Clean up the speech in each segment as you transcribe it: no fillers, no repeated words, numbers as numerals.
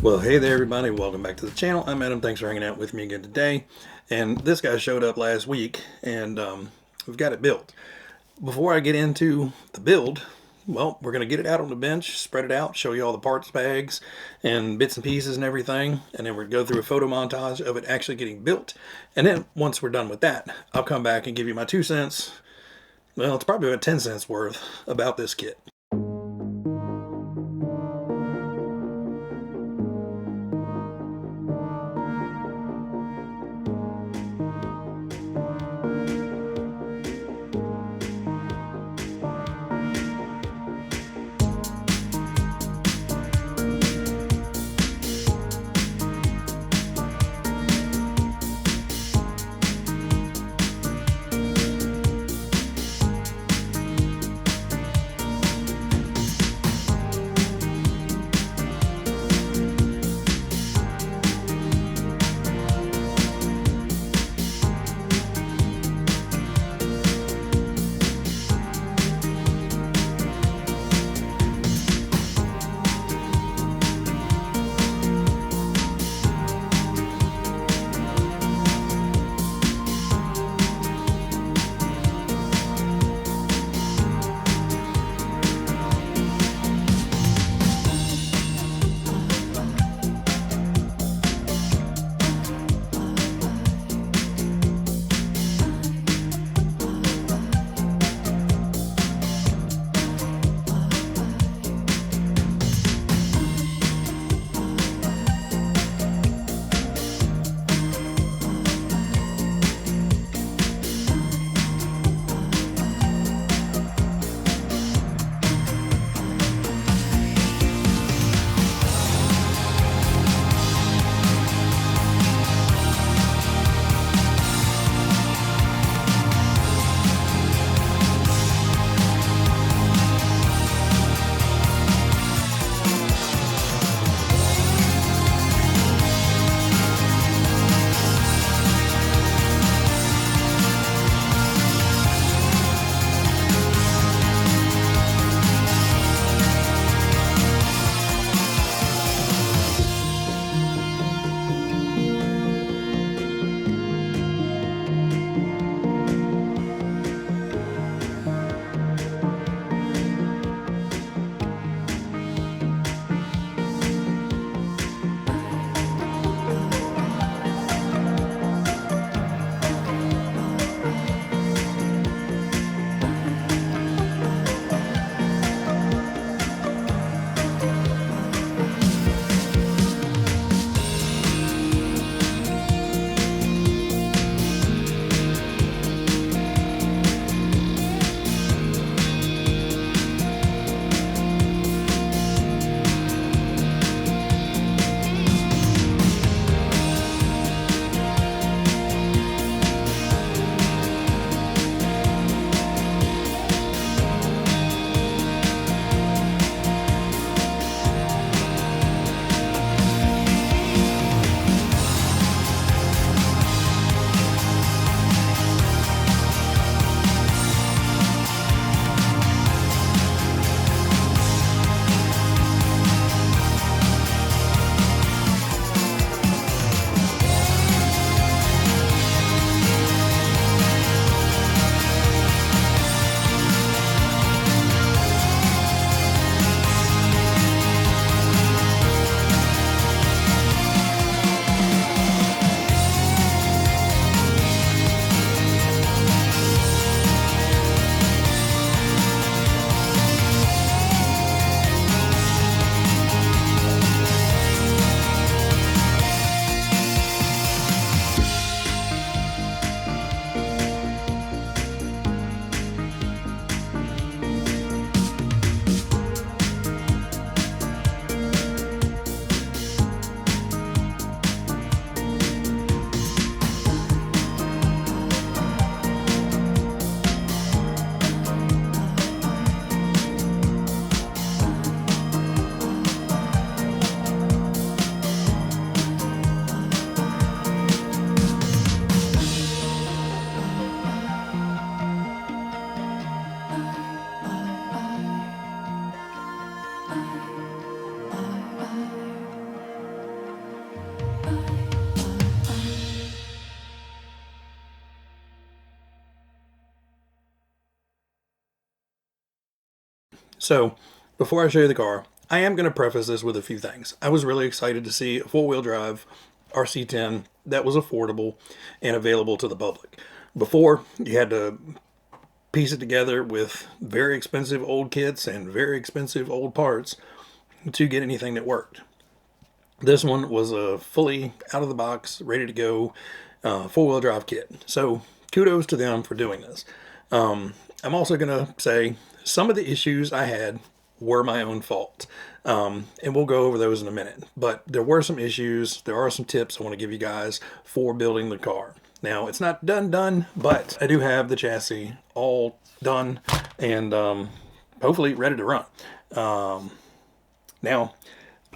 Well, hey there everybody, welcome back to the channel. I'm Adam, thanks for hanging out with me again today. And this guy showed up last week and we've got it built. Before I get into the build, well, we're going to get it out on the bench, spread it out, show you all the parts bags and bits and pieces and everything. And then we're going to go through a photo montage of it actually getting built. And then once we're done with that, I'll come back and give you my 2 cents. Well, it's probably about 10 cents worth about this kit. So before I show you the car, I am going to preface this with a few things. I was really excited to see a four-wheel drive RC10 that was affordable and available to the public. Before, you had to piece it together with very expensive old kits and very expensive old parts to get anything that worked. This one was a fully out of the box, ready to go four-wheel drive kit. So kudos to them for doing this. I'm also going to say some of the issues I had were my own fault. And we'll go over those in a minute. But there were some issues. There are some tips I want to give you guys for building the car. Now, it's not done, but I do have the chassis all done and hopefully ready to run. Now,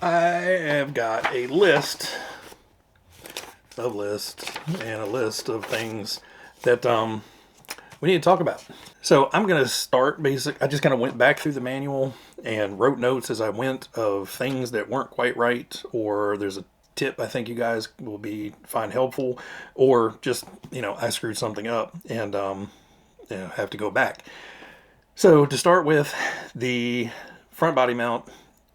I have got a list of things that we need to talk about. So I'm going to start basic. I just kind of went back through the manual and wrote notes as I went of things that weren't quite right, or there's a tip I think you guys will find helpful, or just, I screwed something up and have to go back. So to start with, the front body mount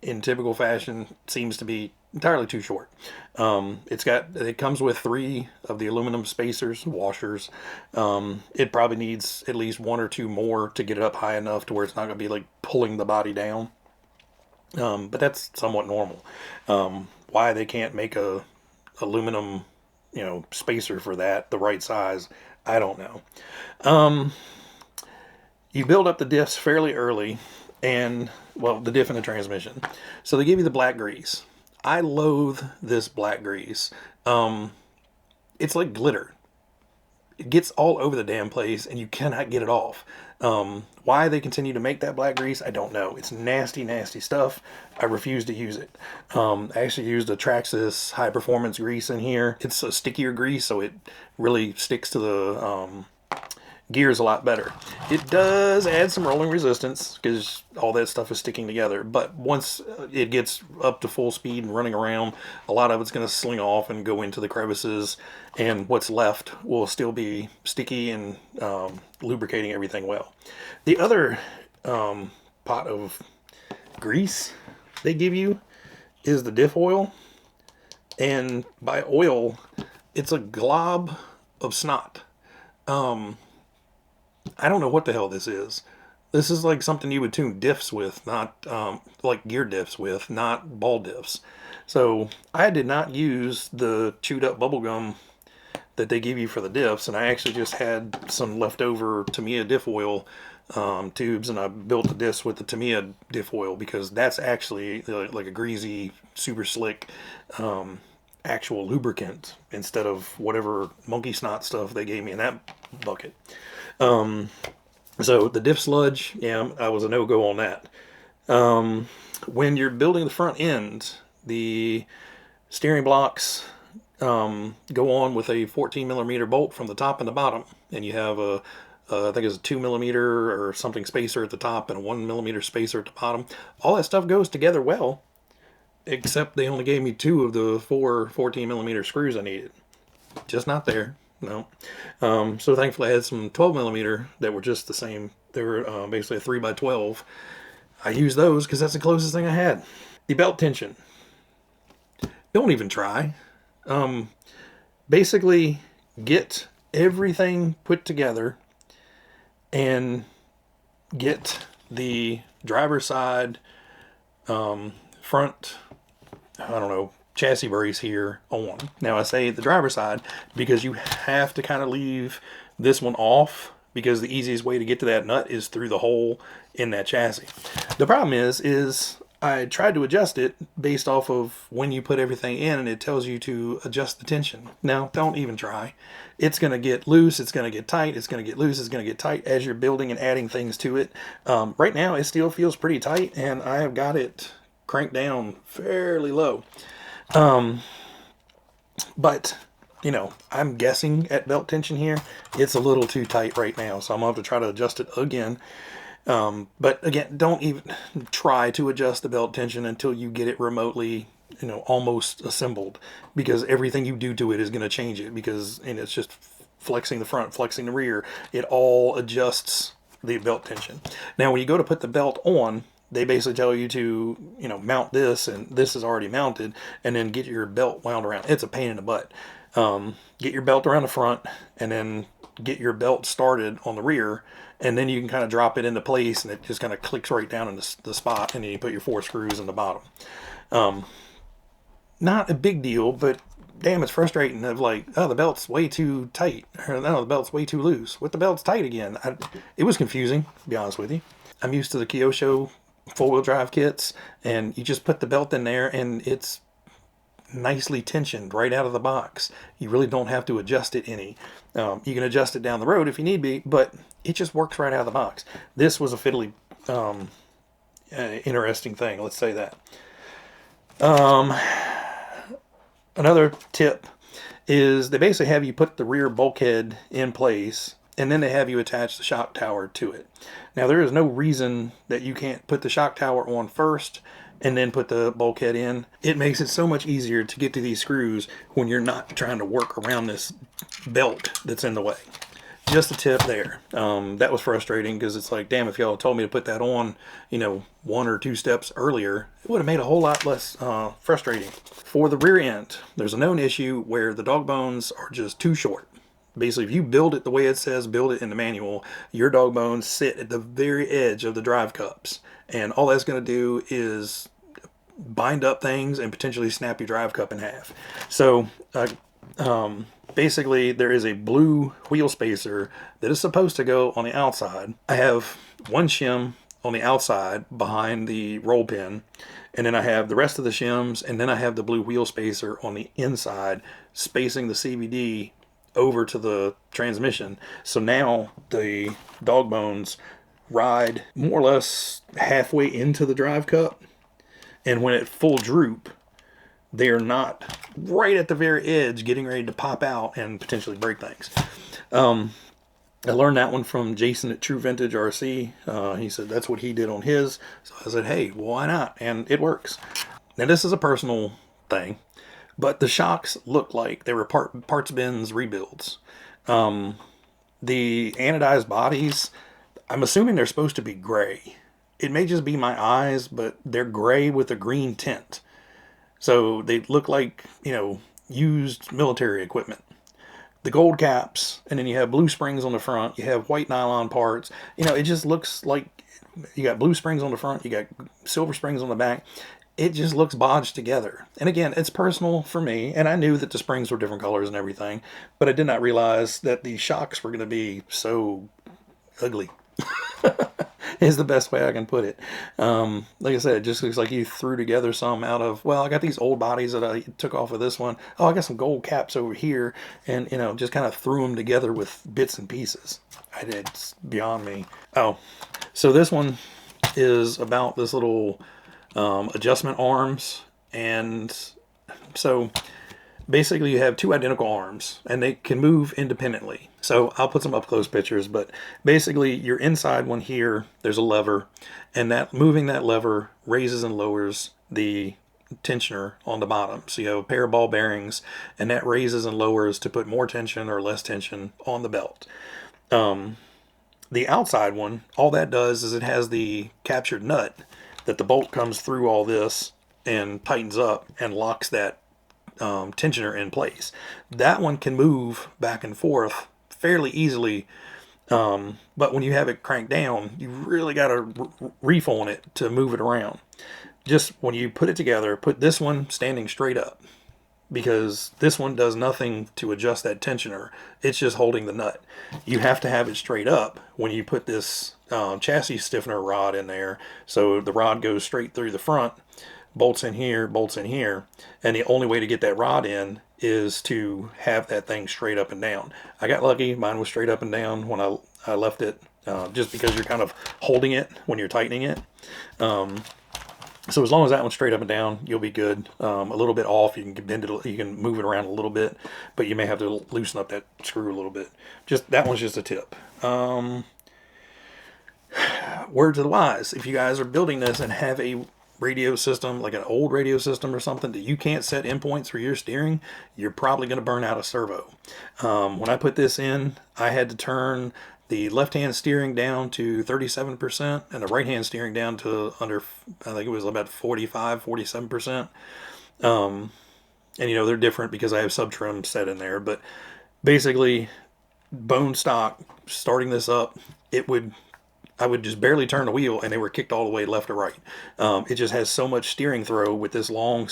in typical fashion seems to be entirely too short. It comes with 3 of the aluminum spacers, washers. It probably needs at least 1 or 2 more to get it up high enough to where it's not going to be like pulling the body down. But that's somewhat normal. Why they can't make a aluminum, spacer for that, the right size, I don't know. You build up the diffs fairly early, and, well, the diff and the transmission. So they give you the black grease. I loathe this black grease. It's like glitter. It gets all over the damn place, and you cannot get it off. Why they continue to make that black grease, I don't know. It's nasty, nasty stuff. I refuse to use it. I actually used a Traxxas high performance grease in here. It's a stickier grease, so it really sticks to the gears a lot better. It does add some rolling resistance because all that stuff is sticking together, but once it gets up to full speed and running around, a lot of it's going to sling off and go into the crevices, and what's left will still be sticky and lubricating everything well. The other pot of grease they give you is the diff oil, and by oil, it's a glob of snot. I don't know what the hell this is. This is like something you would tune diffs with, not like gear diffs with, not ball diffs. So I did not use the chewed up bubble gum that they give you for the diffs, and I actually just had some leftover Tamiya diff oil tubes, and I built the diffs with the Tamiya diff oil because that's actually like a greasy, super slick actual lubricant instead of whatever monkey snot stuff they gave me in that bucket. So the diff sludge, yeah, I was a no-go on that. When you're building the front end, the steering blocks go on with a 14 millimeter bolt from the top and the bottom, and you have I think it's a 2 millimeter or something spacer at the top and a 1 millimeter spacer at the bottom. All that stuff goes together well, except they only gave me 2 of the 4 14 millimeter screws I needed. Just not there. No. So thankfully I had some 12 millimeter that were just the same. They were basically a 3x12. I used those because that's the closest thing I had. The belt tension. Don't even try. Basically get everything put together and get the driver's side front, I don't know, chassis brace here on. Now I say the driver's side because you have to kind of leave this one off because the easiest way to get to that nut is through the hole in that chassis. The problem is I tried to adjust it based off of when you put everything in, and it tells you to adjust the tension. Now, don't even try. It's going to get loose, it's going to get tight, it's going to get loose, it's going to get tight as you're building and adding things to it. Right now, it still feels pretty tight, and I have got it cranked down fairly low. But, you know, I'm guessing at belt tension here, it's a little too tight right now, so I'm going to have to try to adjust it again. But again, don't even try to adjust the belt tension until you get it remotely, you know, almost assembled, because everything you do to it is going to change it, because, and it's just flexing the front, flexing the rear. It all adjusts the belt tension. Now, when you go to put the belt on, they basically tell you to, you know, mount this, and this is already mounted, and then get your belt wound around. It's a pain in the butt. Get your belt around the front, and then get your belt started on the rear, and then you can kind of drop it into place, and it just kind of clicks right down in the spot, and then you put your 4 screws in the bottom. Not a big deal, but damn, it's frustrating of like, oh, the belt's way too tight, or no, the belt's way too loose. What, the belt's tight again? It was confusing, to be honest with you. I'm used to the Kyosho 4-wheel drive kits, and you just put the belt in there, and it's nicely tensioned right out of the box. You really don't have to adjust it any. You can adjust it down the road if you need be, but it just works right out of the box. This was a fiddly, interesting thing, let's say that. Another tip is they basically have you put the rear bulkhead in place, and then they have you attach the shock tower to it. Now, there is no reason that you can't put the shock tower on first and then put the bulkhead in. It makes it so much easier to get to these screws when you're not trying to work around this belt that's in the way. Just a tip there. That was frustrating because it's like, damn, if y'all told me to put that on, you know, 1 or 2 steps earlier, it would have made a whole lot less frustrating. For the rear end, there's a known issue where the dog bones are just too short. Basically, if you build it the way it says build it in the manual, your dog bones sit at the very edge of the drive cups. And all that's going to do is bind up things and potentially snap your drive cup in half. So, basically, there is a blue wheel spacer that is supposed to go on the outside. I have one shim on the outside behind the roll pin, and then I have the rest of the shims, and then I have the blue wheel spacer on the inside, spacing the CVD over to the transmission. So now the dog bones ride more or less halfway into the drive cup, and when at full droop, they are not right at the very edge getting ready to pop out and potentially break things. I learned that one from Jason at True Vintage RC. He said that's what he did on his. So I said, hey, why not? And it works. Now, this is a personal thing, but the shocks look like they were parts bins rebuilds. The anodized bodies, I'm assuming they're supposed to be gray. It may just be my eyes, but they're gray with a green tint. So they look like, you know, used military equipment. The gold caps, and then you have blue springs on the front. You have white nylon parts. You know, it just looks like you got blue springs on the front. You got silver springs on the back. It just looks bodged together. And again, it's personal for me. And I knew that the springs were different colors and everything. But I did not realize that the shocks were going to be so ugly. Is the best way I can put it. Like I said, it just looks like you threw together some out of, well, I got these old bodies that I took off of this one. Oh, I got some gold caps over here. And, you know, just kind of threw them together with bits and pieces. It's beyond me. Oh, so this one is about this little adjustment arms. And so basically you have 2 identical arms, and they can move independently. So I'll put some up close pictures, but basically your inside one here, there's a lever, and that moving that lever raises and lowers the tensioner on the bottom. So you have a pair of ball bearings, and that raises and lowers to put more tension or less tension on the belt. The outside one, all that does is it has the captured nut that the bolt comes through all this and tightens up and locks that tensioner in place. That one can move back and forth fairly easily, but when you have it cranked down, you really got to reef on it to move it around. Just when you put it together, put this one standing straight up, because this one does nothing to adjust that tensioner. It's just holding the nut. You have to have it straight up when you put this chassis stiffener rod in there, so the rod goes straight through the front, bolts in here, and the only way to get that rod in is to have that thing straight up and down. I got lucky. Mine was straight up and down when I left it, just because you're kind of holding it when you're tightening it. So as long as that one's straight up and down, you'll be good. A little bit off, you can bend it, you can move it around a little bit, but you may have to loosen up that screw a little bit. Just that one's just a tip. Word to the wise, if you guys are building this and have a radio system, like an old radio system or something, that you can't set endpoints for your steering, you're probably going to burn out a servo. When I put this in, I had to turn the left hand steering down to 37% and the right hand steering down to under, I think it was about 45, 47%. And you know, they're different because I have sub trim set in there, but basically bone stock starting this up, I would just barely turn the wheel and they were kicked all the way left or right. It just has so much steering throw with this long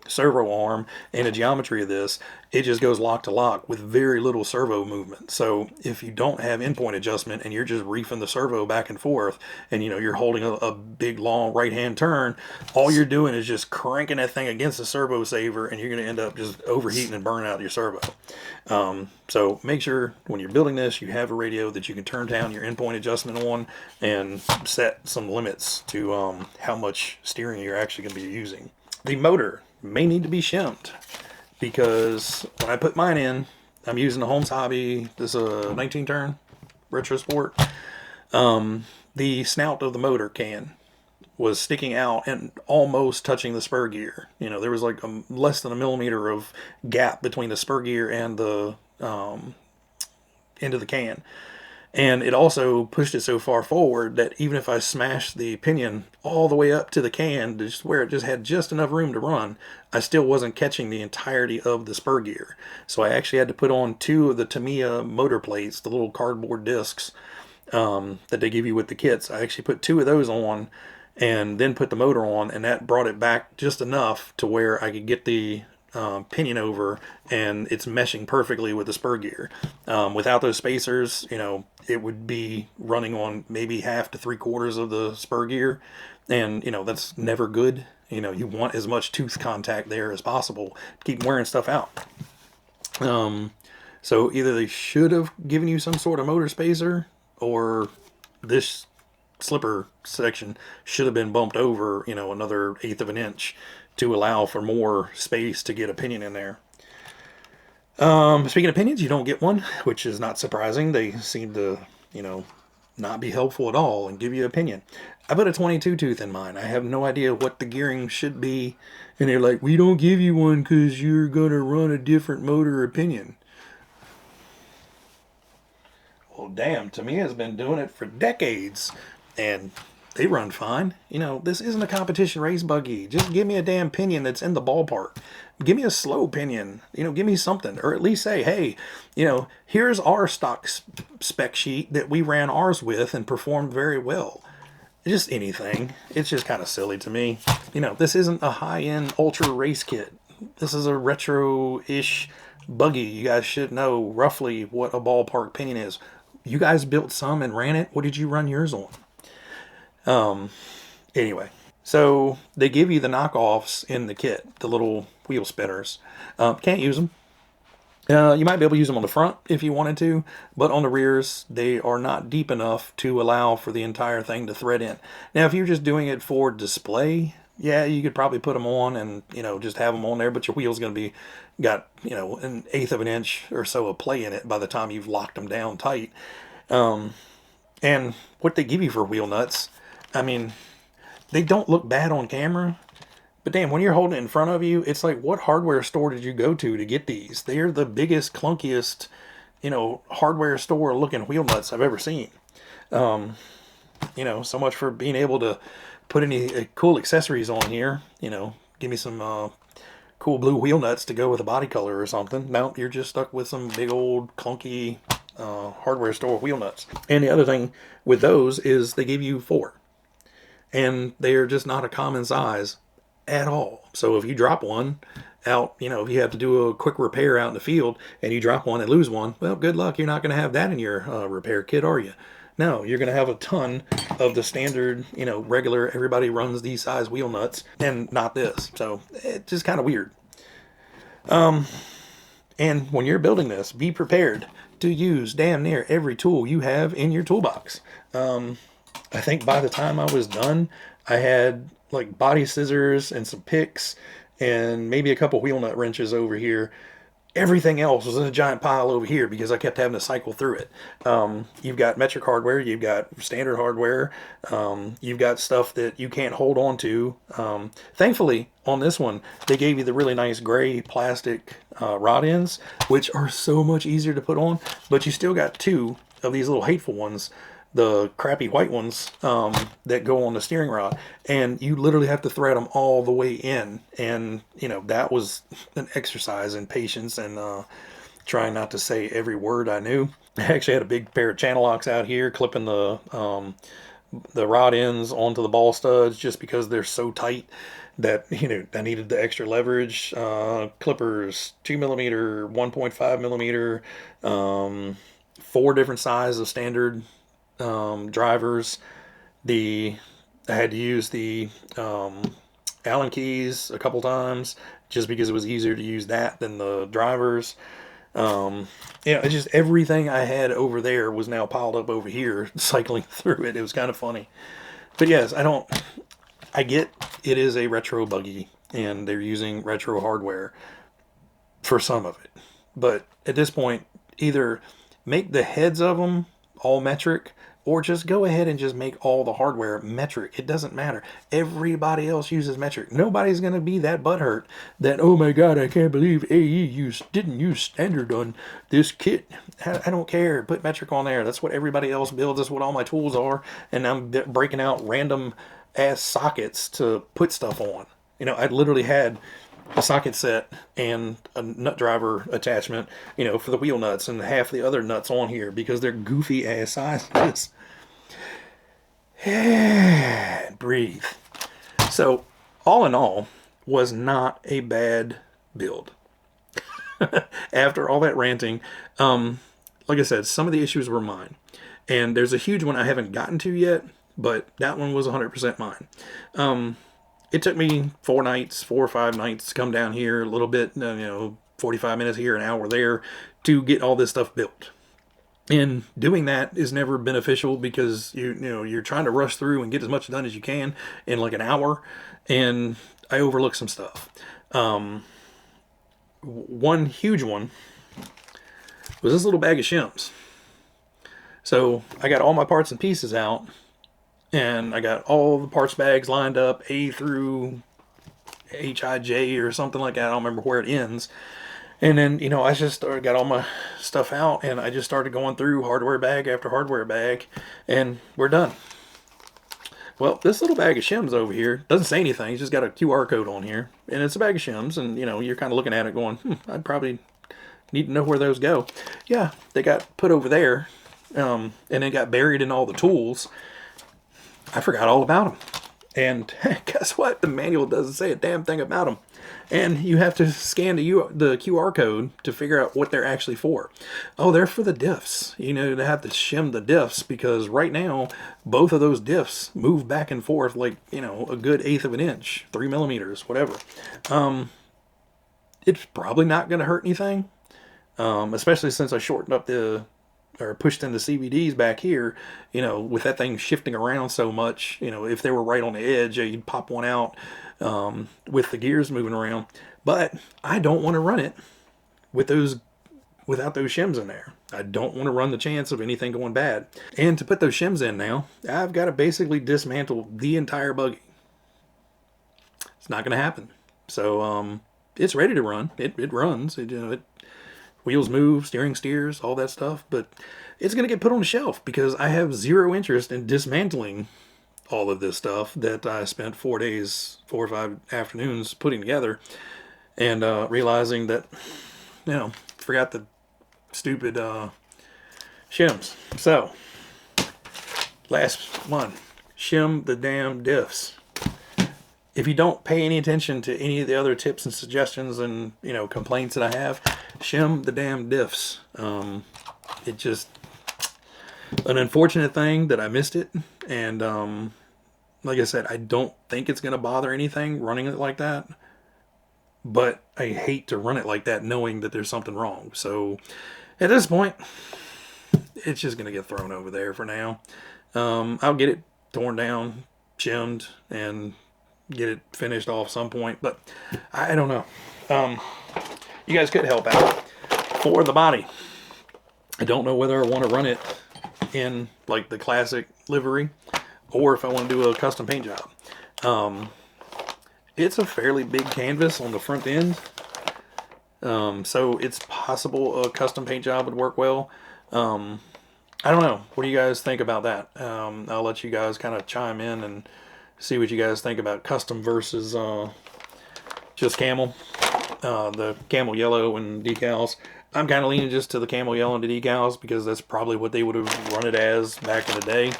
servo arm and the geometry of this. It just goes lock to lock with very little servo movement. So if you don't have endpoint adjustment and you're just reefing the servo back and forth, and you know you're holding a big long right hand turn, all you're doing is just cranking that thing against the servo saver, and you're going to end up just overheating and burning out your servo. So make sure when you're building this, you have a radio that you can turn down your endpoint adjustment on and set some limits to how much steering you're actually going to be using. The motor may need to be shimmed, because when I put mine in, I'm using the Holmes Hobby. This is a 19 turn Retro Sport. The snout of the motor can was sticking out and almost touching the spur gear. You know, there was like less than a millimeter of gap between the spur gear and the end of the can. And it also pushed it so far forward that even if I smashed the pinion all the way up to the can, just where it just had just enough room to run, I still wasn't catching the entirety of the spur gear. So I actually had to put on 2 of the Tamiya motor plates, the little cardboard discs that they give you with the kits. I actually put 2 of those on and then put the motor on, and that brought it back just enough to where I could get the pinion over, and it's meshing perfectly with the spur gear. Without those spacers, you know, it would be running on maybe half to 3/4 of the spur gear, and you know that's never good. You know, you want as much tooth contact there as possible to keep wearing stuff out. So either they should have given you some sort of motor spacer, or this slipper section should have been bumped over, you know, another 1/8 of an inch to allow for more space to get a pinion in there. Speaking of pinions, you don't get one, which is not surprising. They seem to, you know, not be helpful at all and give you a pinion. I put a 22 tooth in mine. I have no idea what the gearing should be, and they're like, we don't give you one because you're going to run a different motor or pinion. Well, damn, Tamiya's been doing it for decades, and they run fine. You know, this isn't a competition race buggy. Just give me a damn pinion that's in the ballpark. Give me a slow pinion. You know, give me something. Or at least say, hey, you know, here's our stock spec sheet that we ran ours with and performed very well. Just anything. It's just kind of silly to me. You know, this isn't a high-end ultra race kit. This is a retro-ish buggy. You guys should know roughly what a ballpark pinion is. You guys built some and ran it. What did you run yours on? Anyway, so they give you the knockoffs in the kit, the little wheel spinners. Can't use them. You might be able to use them on the front if you wanted to, but on the rears, they are not deep enough to allow for the entire thing to thread in. Now, if you're just doing it for display, yeah, you could probably put them on and, you know, just have them on there, but your wheel's going to be got, you know, 1/8 of an inch or so of play in it by the time you've locked them down tight. And what they give you for wheel nuts, I mean, they don't look bad on camera, but damn, when you're holding it in front of you, it's like, what hardware store did you go to get these? They're the biggest, clunkiest, you know, hardware store looking wheel nuts I've ever seen. You know, so much for being able to put any cool accessories on here. You know, give me some cool blue wheel nuts to go with a body color or something. No, you're just stuck with some big old clunky hardware store wheel nuts. And the other thing with those is they give you 4. And they're just not a common size at all. So if you drop one out, you know, if you have to do a quick repair out in the field and you drop one and lose one, well, good luck. You're not going to have that in your repair kit, are you? No, you're going to have a ton of the standard, you know, regular, everybody runs these size wheel nuts, and not this. So it's just kind of weird. And when you're building this, be prepared to use damn near every tool you have in your toolbox. I think by the time I was done, I had like body scissors and some picks and maybe a couple wheel nut wrenches over here. Everything else was in a giant pile over here because I kept having to cycle through it. You've got metric hardware, you've got standard hardware, you've got stuff that you can't hold on to. Thankfully, on this one, they gave you the really nice gray plastic rod ends, which are so much easier to put on, but you still got 2 of these little hateful ones, the crappy white ones that go on the steering rod, and you literally have to thread them all the way in. And you know, that was an exercise in patience and trying not to say every word I knew. I actually had a big pair of channel locks out here clipping the rod ends onto the ball studs just because they're so tight that, you know, I needed the extra leverage. Clippers, 2mm, 1.5mm, 4 different sizes of standard drivers. I had to use the Allen keys a couple times just because it was easier to use that than the drivers. You know, it's just everything I had over there was now piled up over here, cycling through it. It was kind of funny. But yes, I get it is a retro buggy and they're using retro hardware for some of it. But at this point, either make the heads of them all metric or just go ahead and just make all the hardware metric. It doesn't matter. Everybody else uses metric. Nobody's going to be that butthurt that, oh my God, I can't believe AE didn't use standard on this kit. I don't care. Put metric on there. That's what everybody else builds. That's what all my tools are. And I'm breaking out random ass sockets to put stuff on. You know, I literally had a socket set and a nut driver attachment, you know, for the wheel nuts, and half the other nuts on here because they're goofy ass sizes. Breathe. So, all in all, was not a bad build. After all that ranting, like I said, some of the issues were mine. And there's a huge one I haven't gotten to yet, but that one was 100% mine. It took me 4 or 5 nights to come down here a little bit, you know, 45 minutes here, an hour there, to get all this stuff built. And doing that is never beneficial because you know you're trying to rush through and get as much done as you can in like an hour, and I overlooked some stuff. One huge one was this little bag of shims. So I got all my parts and pieces out, and I got all the parts bags lined up, A through HIJ or something like that. I don't remember where it ends. And then, you know, I just got all my stuff out, and I just started going through hardware bag after hardware bag, and we're done. Well, this little bag of shims over here doesn't say anything. It's just got a QR code on here, and it's a bag of shims, and, you know, you're kind of looking at it going, I'd probably need to know where those go. Yeah, they got put over there, and they got buried in all the tools. I forgot all about them. And guess what? The manual doesn't say a damn thing about them. And you have to scan the QR code to figure out what they're actually for. Oh, they're for the diffs. You know, to have to shim the diffs because right now, both of those diffs move back and forth like, you know, a good 1/8 of an inch, 3mm, whatever. It's probably not going to hurt anything, especially since I shortened up or pushed in the CVDs back here, you know, with that thing shifting around so much, you know, if they were right on the edge, you'd pop one out with the gears moving around. But I don't want to run it without those shims in there. I don't want to run the chance of anything going bad. And to put those shims in now, I've got to basically dismantle the entire buggy. It's not going to happen. So it's ready to run. It runs. Wheels move, steering steers, all that stuff, but it's going to get put on the shelf because I have zero interest in dismantling all of this stuff that I spent 4 or 5 afternoons putting together, and realizing that, you know, forgot the stupid shims. So, last one, shim the damn diffs. If you don't pay any attention to any of the other tips and suggestions and, you know, complaints that I have, shim the damn diffs. It just an unfortunate thing that I missed it, and like I said, I don't think it's going to bother anything running it like that, but I hate to run it like that knowing that there's something wrong. So at this point, it's just going to get thrown over there for now. I'll get it torn down, shimmed, and get it finished off some point, but I don't know. You guys could help out. For the body, I don't know whether I want to run it in like the classic livery or if I want to do a custom paint job. It's a fairly big canvas on the front end, so it's possible a custom paint job would work well. I don't know. What do you guys think about that? I'll let you guys kind of chime in and see what you guys think about custom versus just camel. The camel yellow and decals. I'm kind of leaning just to the camel yellow and the decals because that's probably what they would have run it as back in the day.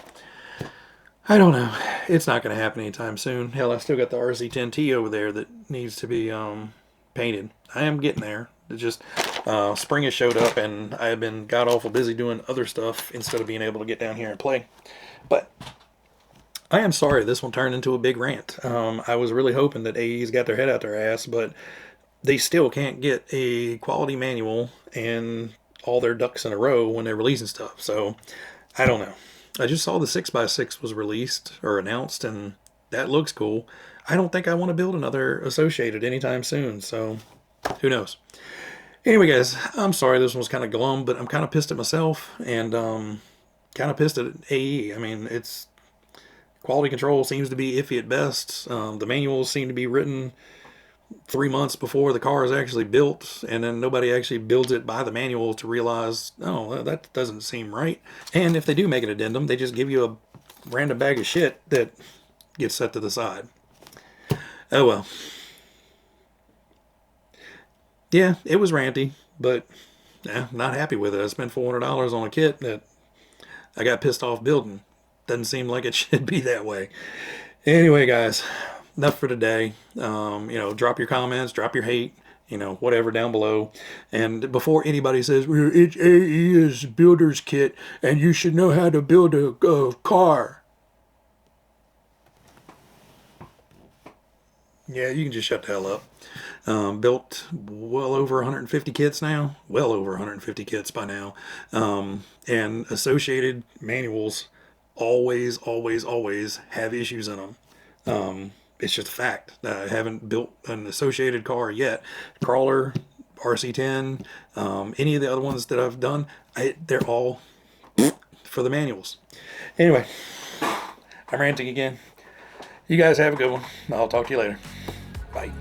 I don't know. It's not going to happen anytime soon. Hell, I still got the RC10 over there that needs to be painted. I am getting there. It's just spring has showed up, and I have been god awful busy doing other stuff instead of being able to get down here and play. But I am sorry this one turned into a big rant. I was really hoping that AE's got their head out their ass, but they still can't get a quality manual and all their ducks in a row when they're releasing stuff. So I don't know. I just saw the 6x6 was released or announced, and that looks cool. I don't think I want to build another Associated anytime soon, so who knows. Anyway, guys, I'm sorry this one was kind of glum, but I'm kind of pissed at myself and kind of pissed at AE. I mean, it's quality control seems to be iffy at best. The manuals seem to be written 3 months before the car is actually built, and then nobody actually builds it by the manual to realize, oh, that doesn't seem right. And if they do make an addendum, they just give you a random bag of shit that gets set to the side. Oh well. Yeah, it was ranty, but not happy with it. I spent $400 on a kit that I got pissed off building. Doesn't seem like it should be that way. Anyway, guys, enough for today. Drop your comments, drop your hate, whatever down below. And before anybody says, well, it's AE's builder's kit and you should know how to build a car. Yeah, you can just shut the hell up. Built well over 150 kits now. Well over 150 kits by now. And Associated manuals always, always, always have issues in them. It's just a fact. I haven't built an Associated car yet. Crawler, RC10, any of the other ones that I've done, they're all for the manuals. Anyway, I'm ranting again. You guys have a good one. I'll talk to you later. Bye.